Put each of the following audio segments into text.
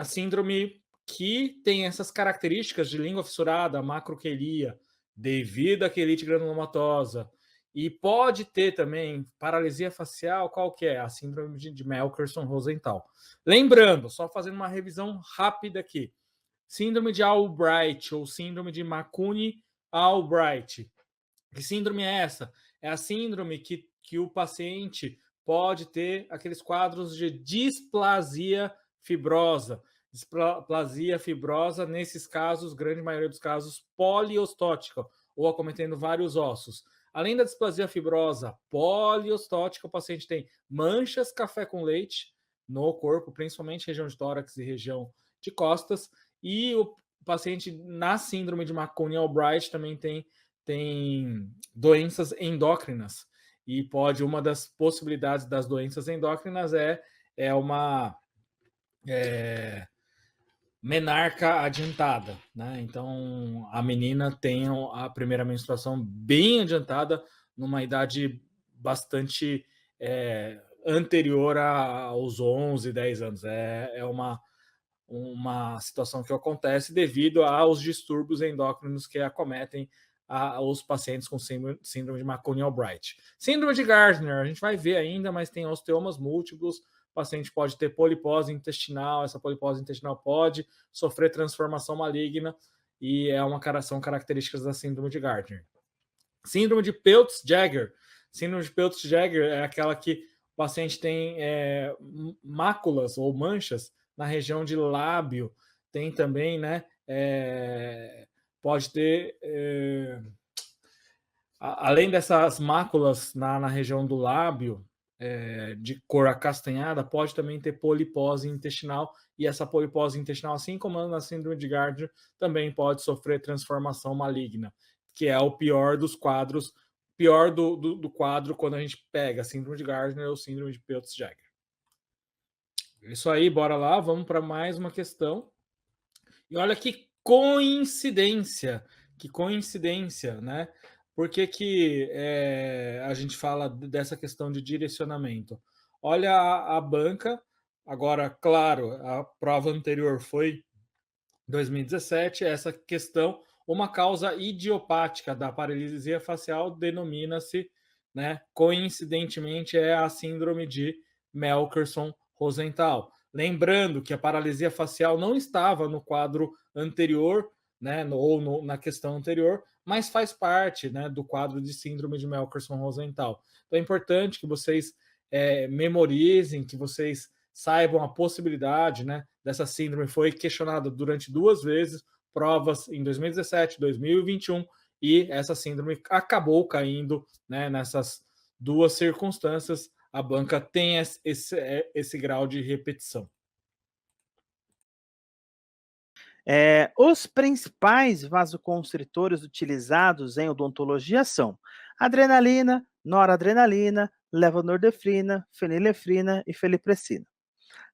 síndrome que tem essas características de língua fissurada, macroquelia, devido à quelite granulomatosa, e pode ter também paralisia facial, qual que é? A síndrome de Melkerson-Rosenthal. Lembrando, só fazendo uma revisão rápida aqui, síndrome de Albright ou síndrome de Makuni-Albright. Que síndrome é essa? É a síndrome que o paciente pode ter aqueles quadros de displasia fibrosa. Displasia fibrosa, nesses casos, grande maioria dos casos, poliostótica, ou acometendo vários ossos. Além da displasia fibrosa poliostótica, o paciente tem manchas café com leite no corpo, principalmente região de tórax e região de costas, e o paciente na síndrome de Makuni-Albright também tem doenças endócrinas, e uma das possibilidades das doenças endócrinas é uma menarca adiantada, né? Então a menina tem a primeira menstruação bem adiantada, numa idade bastante anterior aos 11, 10 anos. É uma situação que acontece devido aos distúrbios endócrinos que acometem os pacientes com síndrome de Makuni-Albright. Síndrome de Gardner, a gente vai ver ainda, mas tem osteomas múltiplos, o paciente pode ter polipose intestinal, essa polipose intestinal pode sofrer transformação maligna, e são características da síndrome de Gardner. Síndrome de Peutz-Jeghers. Síndrome de Peutz-Jeghers é aquela que o paciente tem máculas ou manchas na região de lábio, tem também, né? Pode ter, além dessas máculas na região do lábio, de cor acastanhada, pode também ter polipose intestinal, e essa polipose intestinal, assim como na síndrome de Gardner, também pode sofrer transformação maligna, que é o pior dos quadros, pior do quadro quando a gente pega síndrome de Gardner ou síndrome de Peutz-Jeghers. Isso aí, bora lá, vamos para mais uma questão. E olha que coincidência, né? Por que a gente fala dessa questão de direcionamento? Olha a banca, agora, claro, a prova anterior foi 2017, essa questão, uma causa idiopática da paralisia facial denomina-se, né, coincidentemente, é a síndrome de Melkerson-Rosenthal. Lembrando que a paralisia facial não estava no quadro anterior, né, ou na questão anterior, mas faz parte, né, do quadro de síndrome de Melkerson-Rosenthal. Então é importante que vocês memorizem, que vocês saibam a possibilidade, né, dessa síndrome. Foi questionada durante 2 vezes, provas em 2017, 2021, e essa síndrome acabou caindo, né, nessas 2 circunstâncias. A banca tem esse grau de repetição. Os principais vasoconstritores utilizados em odontologia são adrenalina, noradrenalina, levonorfina, fenilefrina e felipressina.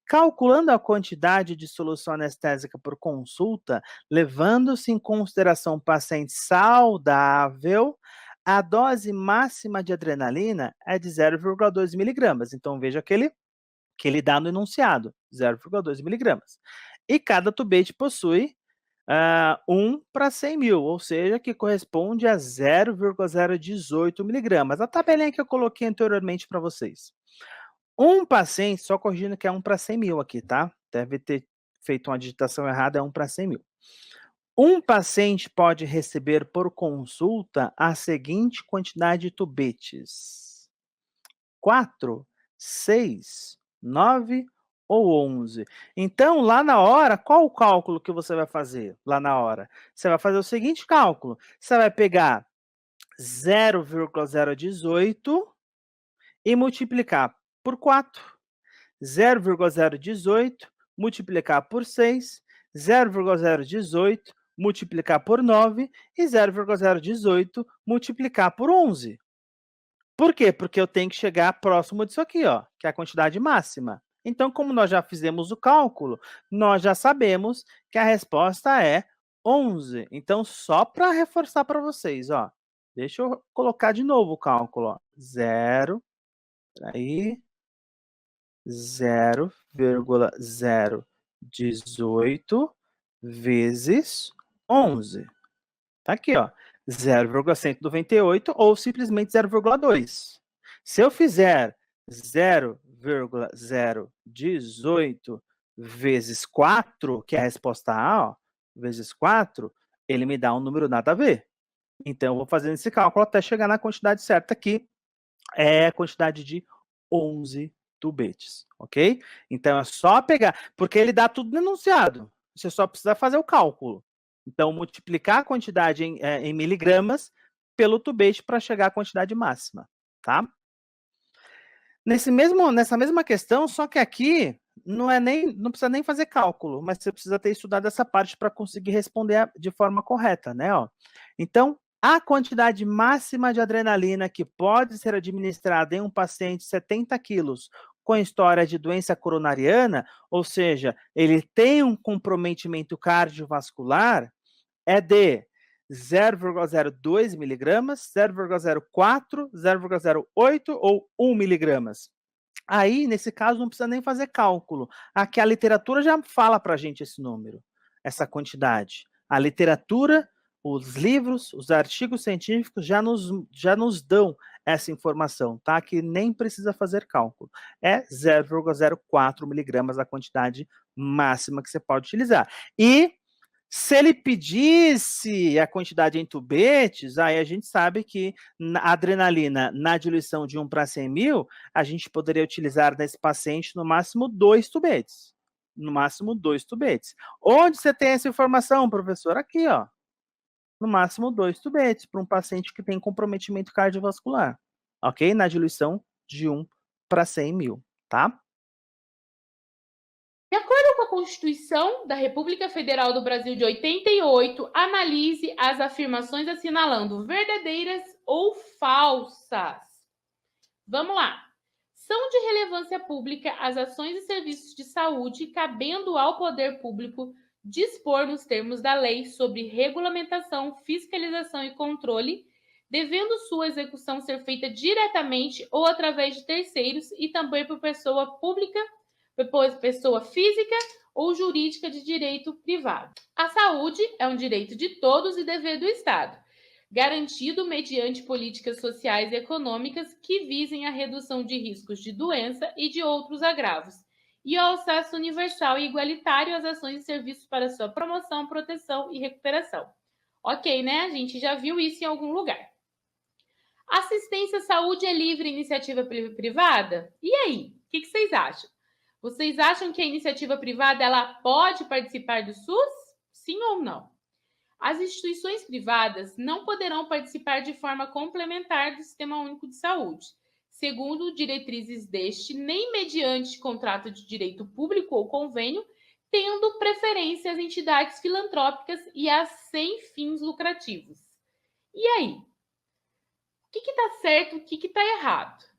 Calculando a quantidade de solução anestésica por consulta, levando-se em consideração o paciente saudável, a dose máxima de adrenalina é de 0,2 miligramas. Então, veja que ele dá no enunciado, 0,2 miligramas. E cada tubete possui 1 para 100 mil, ou seja, que corresponde a 0,018 miligramas. A tabelinha que eu coloquei anteriormente para vocês. Um paciente, só corrigindo que é 1 para 100 mil aqui, tá? Deve ter feito uma digitação errada, é 1 para 100 mil. Um paciente pode receber por consulta a seguinte quantidade de tubetes: 4, 6, 9 ou 11. Então, lá na hora, qual o cálculo que você vai fazer lá na hora? Você vai fazer o seguinte cálculo: você vai pegar 0,018 e multiplicar por 4. 0,018 multiplicar por 6, 0,018 multiplicar por 9 e 0,018 multiplicar por 11. Por quê? Porque eu tenho que chegar próximo disso aqui, ó, que é a quantidade máxima. Então, como nós já fizemos o cálculo, nós já sabemos que a resposta é 11. Então, só para reforçar para vocês, ó, deixa eu colocar de novo o cálculo, ó. 0, aí, 0,018 18 vezes 11. Tá aqui, ó, 0,198 ou simplesmente 0,2. Se eu fizer 0,018 vezes 4, que é a resposta A, ó, vezes 4, ele me dá um número nada a ver. Então, eu vou fazendo esse cálculo até chegar na quantidade certa aqui, é a quantidade de 11 tubetes, ok? Então, é só pegar, porque ele dá tudo no enunciado, você só precisa fazer o cálculo. Então, multiplicar a quantidade em miligramas pelo tubete para chegar à quantidade máxima, tá? Nessa mesma questão, só que aqui não precisa nem fazer cálculo, mas você precisa ter estudado essa parte para conseguir responder de forma correta, né? Ó. Então, a quantidade máxima de adrenalina que pode ser administrada em um paciente de 70 quilos com história de doença coronariana, ou seja, ele tem um comprometimento cardiovascular, é de 0,02 miligramas, 0,04, 0,08 ou 1 miligramas. Aí, nesse caso, não precisa nem fazer cálculo. Aqui a literatura já fala para a gente esse número, essa quantidade. A literatura, os livros, os artigos científicos já nos dão essa informação, tá? Que nem precisa fazer cálculo. É 0,04 miligramas a quantidade máxima que você pode utilizar. E se ele pedisse a quantidade em tubetes, aí a gente sabe que a adrenalina na diluição de 1 para 100 mil, a gente poderia utilizar nesse paciente no máximo 2 tubetes. No máximo 2 tubetes. Onde você tem essa informação, professor? Aqui, ó. No máximo 2 tubetes para um paciente que tem comprometimento cardiovascular. Ok? Na diluição de 1 para 100 mil, tá? De acordo com a Constituição da República Federal do Brasil de 88, analise as afirmações assinalando verdadeiras ou falsas. Vamos lá. São de relevância pública as ações e serviços de saúde, cabendo ao poder público dispor nos termos da lei sobre regulamentação, fiscalização e controle, devendo sua execução ser feita diretamente ou através de terceiros e também por pessoa pública, pessoa física ou jurídica de direito privado. A saúde é um direito de todos e dever do Estado, garantido mediante políticas sociais e econômicas que visem a redução de riscos de doença e de outros agravos, e ao acesso universal e igualitário às ações e serviços para sua promoção, proteção e recuperação. Ok, né? A gente já viu isso em algum lugar. Assistência à saúde é livre iniciativa privada? E aí? O que vocês acham? Vocês acham que a iniciativa privada ela pode participar do SUS? Sim ou não? As instituições privadas não poderão participar de forma complementar do Sistema Único de Saúde, segundo diretrizes deste, nem mediante contrato de direito público ou convênio, tendo preferência às entidades filantrópicas e às sem fins lucrativos. E aí? O que está certo e o que está errado?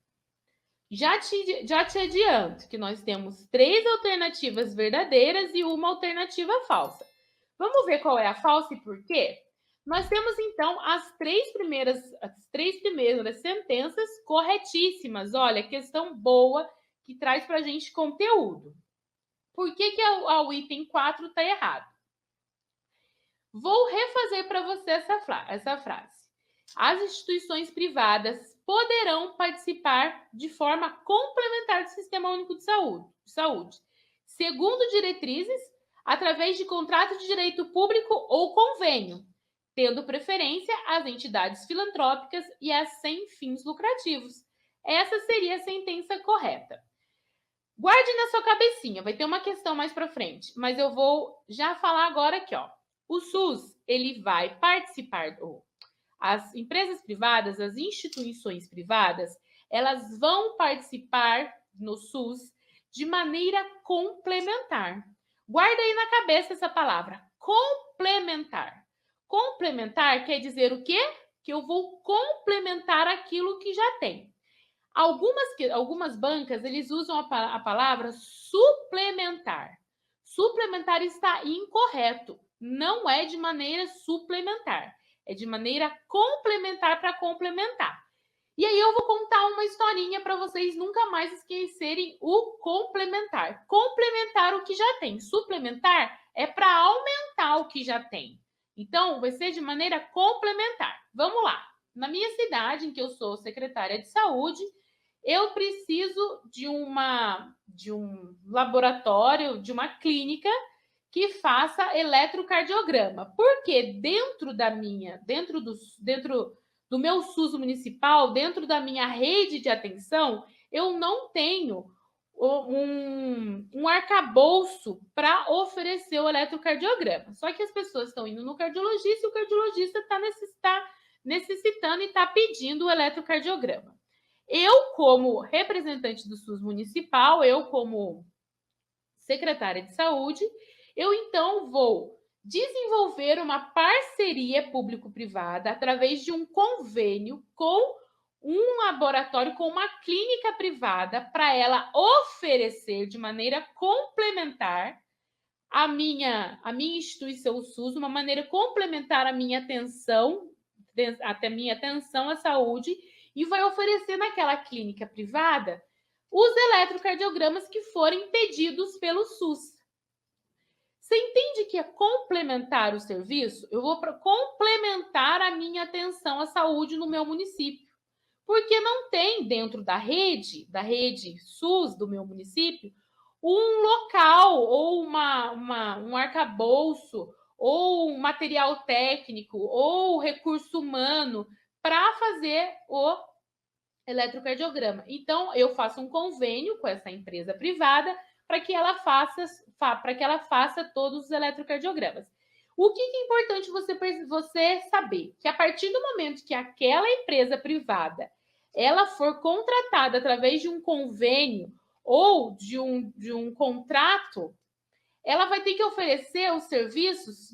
Já te adianto que nós temos 3 alternativas verdadeiras e uma alternativa falsa. Vamos ver qual é a falsa e por quê? Nós temos, então, as três primeiras sentenças corretíssimas. Olha, questão boa que traz para a gente conteúdo. Por que o item 4 está errado? Vou refazer para você essa frase. As instituições privadas poderão participar de forma complementar do Sistema Único de Saúde, segundo diretrizes, através de contrato de direito público ou convênio, tendo preferência às entidades filantrópicas e às sem fins lucrativos. Essa seria a sentença correta. Guarde na sua cabecinha, vai ter uma questão mais para frente, mas eu vou já falar agora aqui, ó. O SUS, ele vai participar as empresas privadas, as instituições privadas, elas vão participar no SUS de maneira complementar. Guarda aí na cabeça essa palavra, complementar. Complementar quer dizer o quê? Que eu vou complementar aquilo que já tem. Algumas bancas, eles usam a palavra suplementar. Suplementar está incorreto. Não é de maneira suplementar. É de maneira complementar para complementar. E aí eu vou contar uma historinha para vocês nunca mais esquecerem o complementar. Complementar o que já tem. Suplementar é para aumentar o que já tem. Então, vai ser de maneira complementar. Vamos lá. Na minha cidade, em que eu sou secretária de saúde, eu preciso de um laboratório, de uma clínica que faça eletrocardiograma. Porque dentro do meu SUS municipal, dentro da minha rede de atenção, eu não tenho um arcabouço para oferecer o eletrocardiograma. Só que as pessoas estão indo no cardiologista e o cardiologista está necessitando e está pedindo o eletrocardiograma. Eu, como representante do SUS municipal, eu, como secretária de saúde, eu então vou desenvolver uma parceria público-privada através de um convênio com um laboratório, com uma clínica privada, para ela oferecer de maneira complementar a minha instituição SUS, uma maneira complementar a minha atenção à saúde, e vai oferecer naquela clínica privada os eletrocardiogramas que forem pedidos pelo SUS. Você entende que é complementar o serviço? Eu vou complementar a minha atenção à saúde no meu município. Porque não tem dentro da rede SUS do meu município, um local ou um arcabouço, ou um material técnico, ou recurso humano para fazer o eletrocardiograma. Então, eu faço um convênio com essa empresa privada para que ela faça todos os eletrocardiogramas. O que é importante você saber? Que a partir do momento que aquela empresa privada ela for contratada através de um convênio ou de um contrato, ela vai ter que oferecer os serviços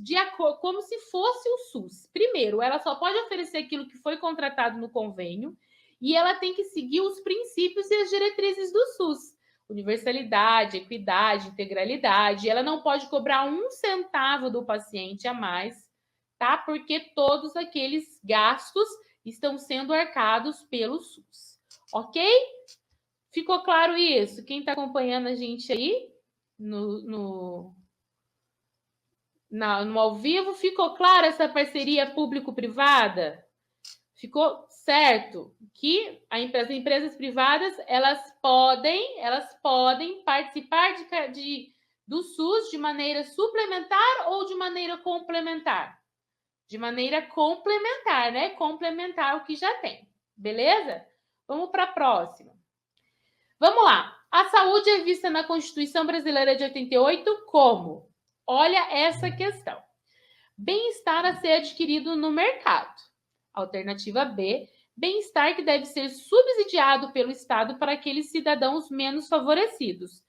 como se fosse o SUS. Primeiro, ela só pode oferecer aquilo que foi contratado no convênio e ela tem que seguir os princípios e as diretrizes do SUS. Universalidade, equidade, integralidade. Ela não pode cobrar 1 centavo do paciente a mais, tá? Porque todos aqueles gastos estão sendo arcados pelo SUS. Ok? Ficou claro isso? Quem está acompanhando a gente aí no ao vivo, ficou claro essa parceria público-privada? Ficou certo que as empresas privadas elas podem participar do SUS de maneira suplementar ou de maneira complementar? De maneira complementar, né? Complementar o que já tem. Beleza? Vamos para a próxima. Vamos lá. A saúde é vista na Constituição Brasileira de 88 como? Olha essa questão. Bem-estar a ser adquirido no mercado. Alternativa B, bem-estar que deve ser subsidiado pelo Estado para aqueles cidadãos menos favorecidos.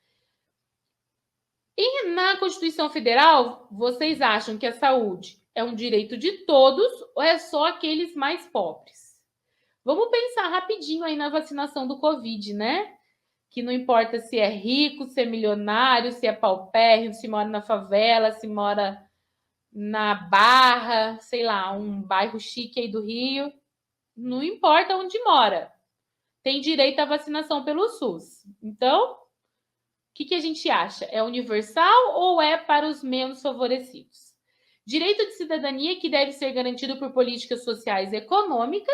E na Constituição Federal, vocês acham que a saúde é um direito de todos ou é só aqueles mais pobres? Vamos pensar rapidinho aí na vacinação do Covid, né? Que não importa se é rico, se é milionário, se é paupérrimo, se mora na favela, se mora na Barra, sei lá, um bairro chique aí do Rio, não importa onde mora, tem direito à vacinação pelo SUS. Então, o que a gente acha? É universal ou é para os menos favorecidos? Direito de cidadania que deve ser garantido por políticas sociais e econômicas.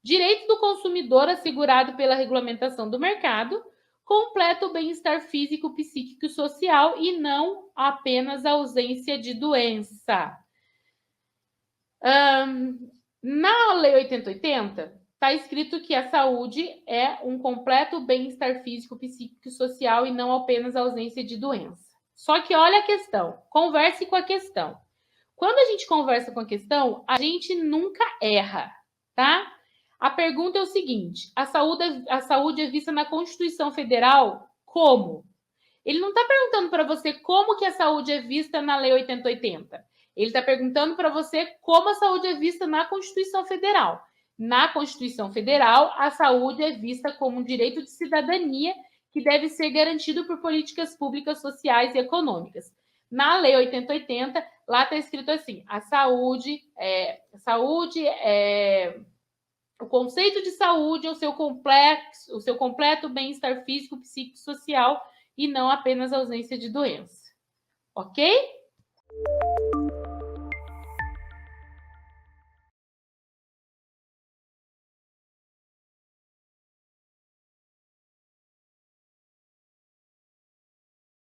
Direito do consumidor assegurado pela regulamentação do mercado. Completa o bem-estar físico, psíquico e social e não apenas a ausência de doença. Na Lei 8080, está escrito que a saúde é um completo bem-estar físico, psíquico e social e não apenas a ausência de doença. Só que olha a questão, converse com a questão. Quando a gente conversa com a questão, a gente nunca erra, tá? A pergunta é o seguinte: a saúde é vista na Constituição Federal como? Ele não está perguntando para você como que a saúde é vista na Lei 8080. Ele está perguntando para você como a saúde é vista na Constituição Federal. Na Constituição Federal, a saúde é vista como um direito de cidadania que deve ser garantido por políticas públicas, sociais e econômicas. Na Lei 8080, lá está escrito assim: a saúde é O conceito de saúde é o seu completo bem-estar físico, psicossocial e não apenas a ausência de doença. Ok?